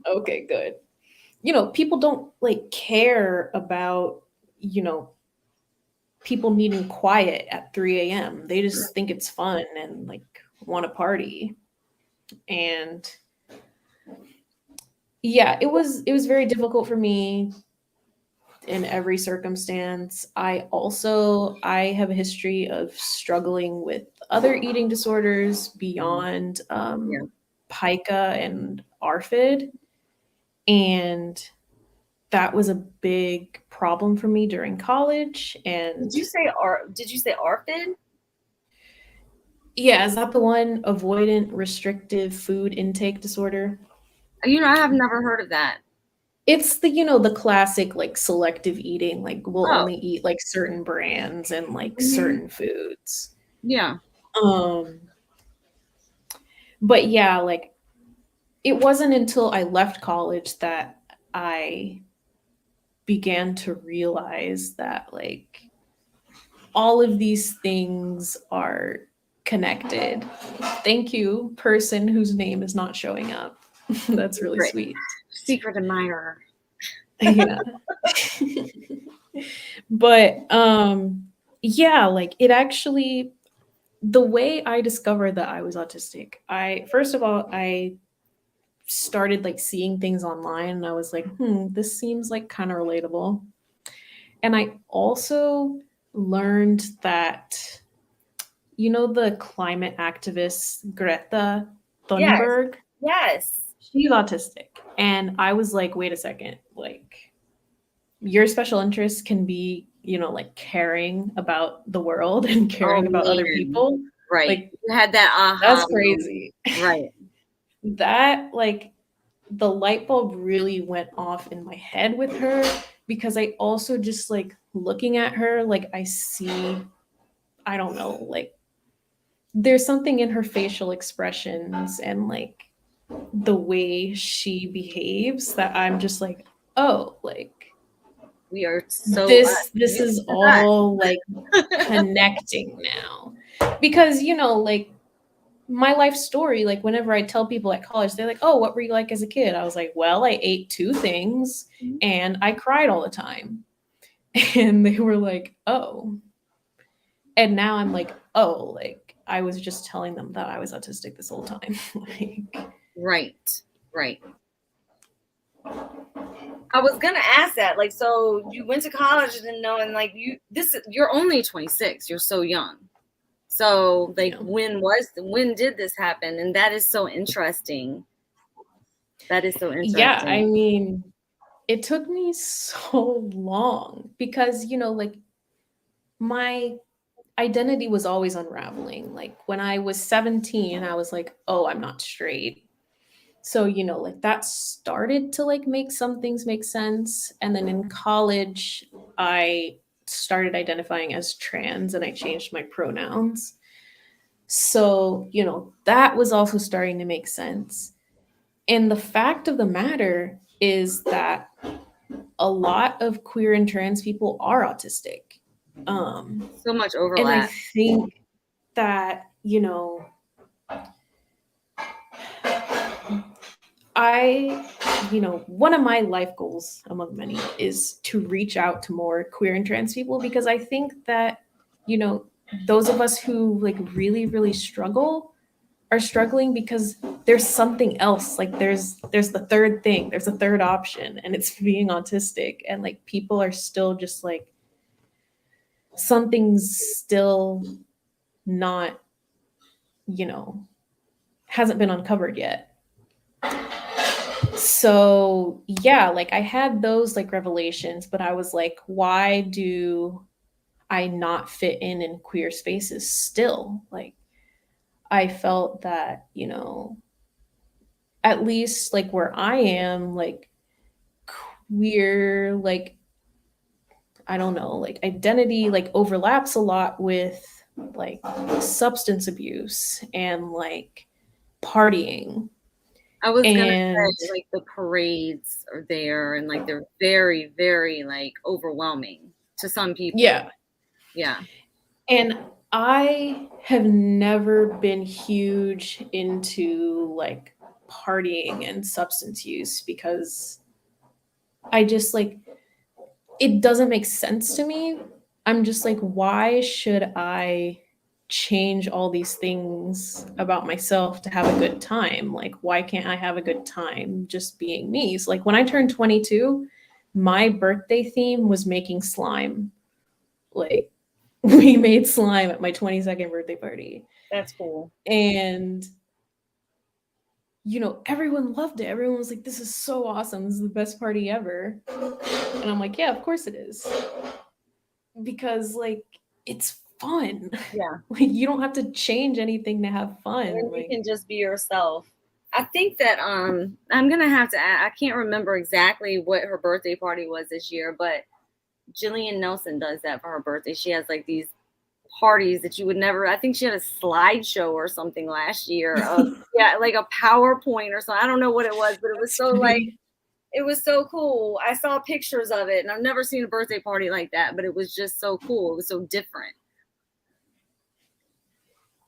Speaker 1: Okay, good. People don't like care about, you know, people needing quiet at 3 a.m. They just think it's fun and like want to party. And yeah, it was very difficult for me in every circumstance. I have a history of struggling with other eating disorders beyond
Speaker 2: Yeah.
Speaker 1: pica and ARFID, and that was a big problem for me during college. And
Speaker 2: Did you say ARFID?
Speaker 1: yeah, is that the one, avoidant restrictive food intake disorder?
Speaker 2: I have never heard of that.
Speaker 1: It's the, the classic like selective eating, like we'll
Speaker 2: Oh.
Speaker 1: only eat like certain brands and like
Speaker 2: Mhm.
Speaker 1: certain foods.
Speaker 2: Yeah.
Speaker 1: Um But yeah, like it wasn't until I left college that I began to realize that like all of these things are connected. Thank you, person whose name is not showing up. That's really sweet.
Speaker 2: Secret admirer.
Speaker 1: Yeah. But yeah, like it actually, the way I discovered that I was autistic, I first of all, I started like seeing things online and I was like, this seems like kind of relatable. And I also learned that, you know, the climate activist Greta
Speaker 2: Yes.
Speaker 1: Thunberg,
Speaker 2: Yes.
Speaker 1: she's autistic. And I was like, wait a second, like your special interest can be, you know, like caring about the world and caring about other people.
Speaker 2: Right.
Speaker 1: Like
Speaker 2: You had that aha.
Speaker 1: that's crazy.
Speaker 2: Right.
Speaker 1: That like the light bulb really went off in my head with her because I also just like looking at her, like I see, I don't know, like there's something in her facial expressions and like the way she behaves that I'm just like, oh, like
Speaker 2: We are so
Speaker 1: this is all like connecting now. Because, you know, like my life story, like whenever I tell people at college, they're like, oh, what were you like as a kid? I was like, well, I ate 2 things and I cried all the time. And they were like, oh. And now I'm like, oh, like I was just telling them that I was autistic this whole time. Like,
Speaker 2: right. I was gonna ask that, like, so you went to college and knowing like you're only 26, you're so young. So like when did this happen? And that is so interesting.
Speaker 1: yeah, I mean, it took me so long because, you know, like my identity was always unraveling. Like when I was 17, I was like, oh, I'm not straight. So, you know, like that started to like make some things make sense. And then in college, I started identifying as trans and I changed my pronouns. So, you know, that was also starting to make sense. And the fact of the matter is that a lot of queer and trans people are autistic.
Speaker 2: So much
Speaker 1: And
Speaker 2: overlap.
Speaker 1: I think that, you know, one of my life goals among many is to reach out to more queer and trans people because I think that, you know, those of us who like really, really struggle are struggling because there's something else. Like there's the third thing, there's a third option, and it's being autistic. And like people are still just like something's still not, you know, hasn't been uncovered yet. So yeah, like I had those like revelations, but I was like, why do I not fit in queer spaces still? Like I felt that, you know, at least like where I am, like queer, like I don't know, like identity like overlaps a lot with like substance abuse and like partying.
Speaker 2: I was gonna
Speaker 1: And
Speaker 2: say like the parades are there and like they're very, very like overwhelming to some people.
Speaker 1: yeah.
Speaker 2: Yeah.
Speaker 1: And I have never been huge into like partying and substance use because I just like it doesn't make sense to me. I'm just like, why should I change all these things about myself to have a good time? Like, why can't I have a good time just being me? So, like, when I turned 22, my birthday theme was making slime. Like, we made slime at my 22nd birthday party.
Speaker 2: That's cool.
Speaker 1: And you know, everyone loved it. Everyone was like, this is so awesome. This is the best party ever. And I'm like, yeah, of course it is. Because like it's fun.
Speaker 2: Yeah.
Speaker 1: Like you don't have to change anything to have fun.
Speaker 2: And
Speaker 1: like,
Speaker 2: you can just be yourself. I think that I'm gonna have to I can't remember exactly what her birthday party was this year, but Jillian Nelson does that for her birthday. She has like these parties that you would never. I think she had a slideshow or something last year of like a PowerPoint or something. I don't know what it was, but it was
Speaker 1: That's
Speaker 2: so like
Speaker 1: funny.
Speaker 2: it was so cool. I saw pictures of it, and I've never seen a birthday party like that, but it was just so cool. It was so different.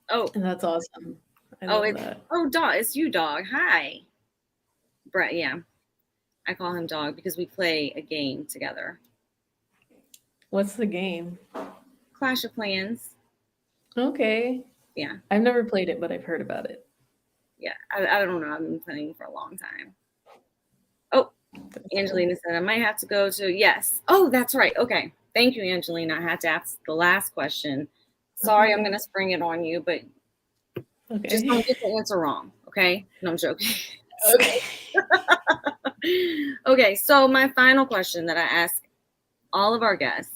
Speaker 2: Oh,
Speaker 1: And that's awesome. I love that.
Speaker 2: dog. It's you, dog. Hi, Brett. Yeah, I call him dog because we play a game together.
Speaker 1: What's the game?
Speaker 2: Clash of Clans.
Speaker 1: Okay.
Speaker 2: Yeah.
Speaker 1: I've never played it, but I've heard about it.
Speaker 2: Yeah, I don't know. I've been playing for a long time. Oh,
Speaker 1: That's
Speaker 2: Angelina
Speaker 1: cool.
Speaker 2: said I might have to go to yes. Oh, that's right. Okay. Thank you, Angelina. I had to ask the last question. Sorry, I'm gonna spring it on you, but just
Speaker 1: Okay.
Speaker 2: don't get the answer wrong. Okay? No, I'm joking.
Speaker 1: Okay.
Speaker 2: Okay, so my final question that I ask all of our guests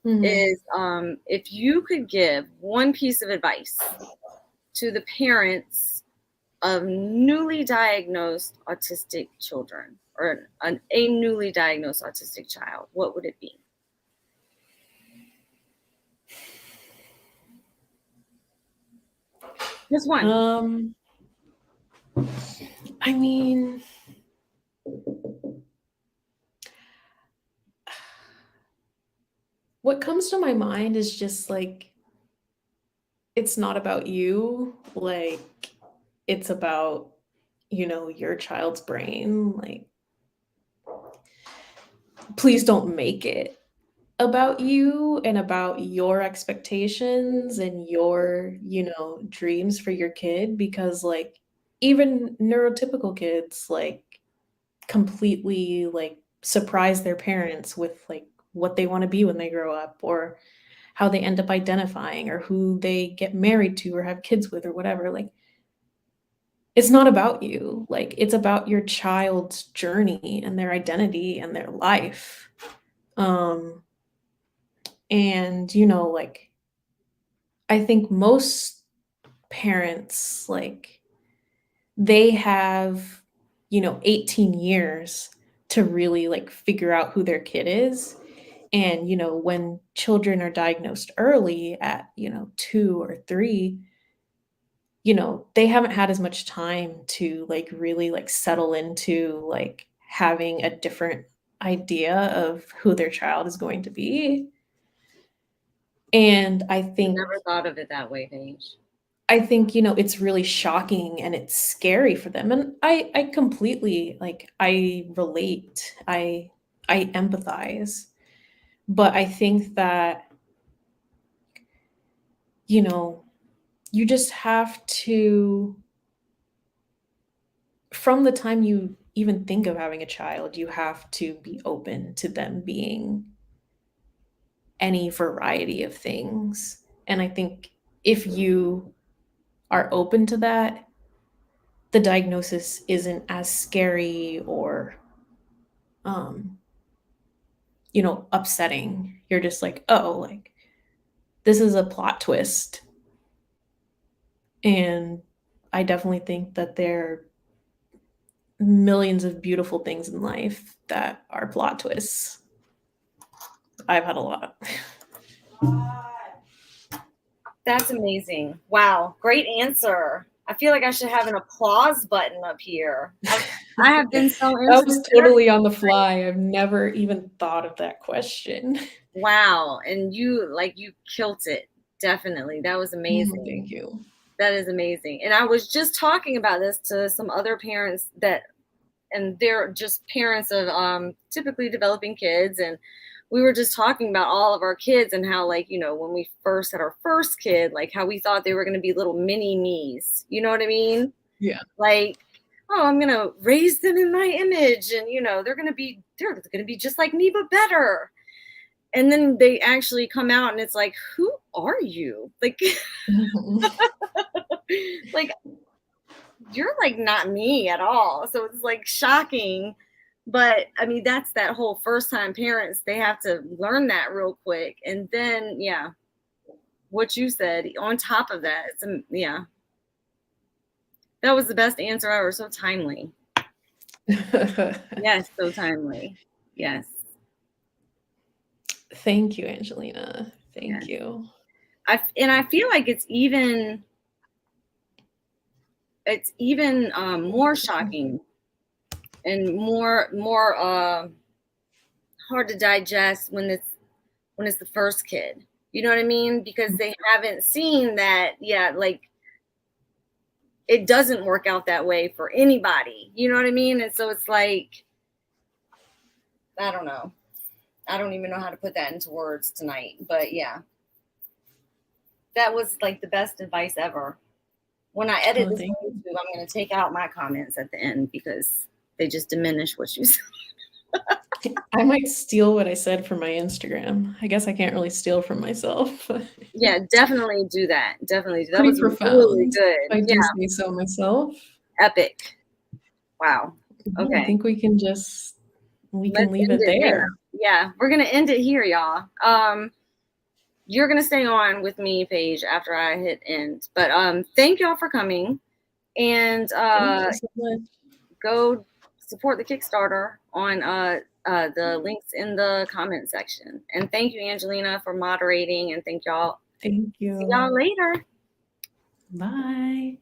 Speaker 2: is if you could give one piece of advice to the parents of newly diagnosed autistic children or a newly diagnosed autistic child, what would it be? Just one.
Speaker 1: I mean, what comes to my mind is just like, it's not about you. Like, it's about, your child's brain. Like, please don't make it about you and about your expectations and your, dreams for your kid because, like, even neurotypical kids, like, completely, like, surprise their parents with, like, what they wanna be when they grow up or how they end up identifying or who they get married to or have kids with or whatever, like, it's not about you, like, it's about your child's journey and their identity and their life, um, and, like, I think most parents, like, they have, 18 years to really, like, figure out who their kid is. And, when children are diagnosed early at, 2 or 3, they haven't had as much time to, like, really, like, settle into, like, having a different idea of who their child is going to be. And I
Speaker 2: I
Speaker 1: think
Speaker 2: never thought of it that way, Paige.
Speaker 1: it's really shocking and it's scary for them, and I completely, like, I relate, I empathize, but I think that, you just have to from the time you even think of having a child, you have to be open to them being any variety of things, and I think if you are open to that, the diagnosis isn't as scary or um, upsetting. You're just like, oh, like this is a plot twist. And I definitely think that there are millions of beautiful things in life that are plot twists. I've had a lot.
Speaker 2: That's amazing. Wow, great answer. I feel like I should have an applause button up here. I have been so
Speaker 1: That
Speaker 2: interested.
Speaker 1: was totally on the fly. I've never even thought of that question.
Speaker 2: Wow, and you killed it. Definitely. That was amazing.
Speaker 1: Thank you.
Speaker 2: That is amazing. And I was just talking about this to some other parents and they're just parents of typically developing kids, and we were just talking about all of our kids and how, like, when we first had our first kid, like how we thought they were going to be little mini me's, you know what I mean?
Speaker 1: Yeah.
Speaker 2: Like, oh, I'm going to raise them in my image, and they're going to be just like me but better. And then they actually come out and it's like, who are you? Like like you're like not me at all. So it's like shocking. But I mean, that's that whole first time parents, they have to learn that real quick. And then, yeah, what you said on top of that, yeah, that was the best answer ever. So timely. Yes, so timely. Yes.
Speaker 1: Thank you, Angelina.
Speaker 2: Yes.
Speaker 1: Thank you.
Speaker 2: I feel like it's even more shocking and more hard to digest when it's the first kid. You know what I mean? Because they haven't seen that, like it doesn't work out that way for anybody. You know what I mean? And so it's like, I don't know. I don't even know how to put that into words tonight. But yeah, that was like the best advice ever. When I edit this on YouTube, I'm going to take out my comments at the end because they just diminish what you said.
Speaker 1: I might steal what I said from my Instagram. I guess I can't really steal from myself.
Speaker 2: Yeah, definitely do that. Definitely. That
Speaker 1: Pretty
Speaker 2: was
Speaker 1: profound.
Speaker 2: really good.
Speaker 1: If I do say so myself.
Speaker 2: Epic. Wow. Okay.
Speaker 1: I think we can leave it there.
Speaker 2: Yeah, we're gonna end it here, y'all. You're gonna stay on with me, Paige, after I hit end. But thank y'all for coming, and
Speaker 1: Thank you so much.
Speaker 2: Go support the Kickstarter on the links in the comment section. And thank you, Angelina, for moderating, and thank y'all.
Speaker 1: Thank you.
Speaker 2: See y'all later.
Speaker 1: Bye.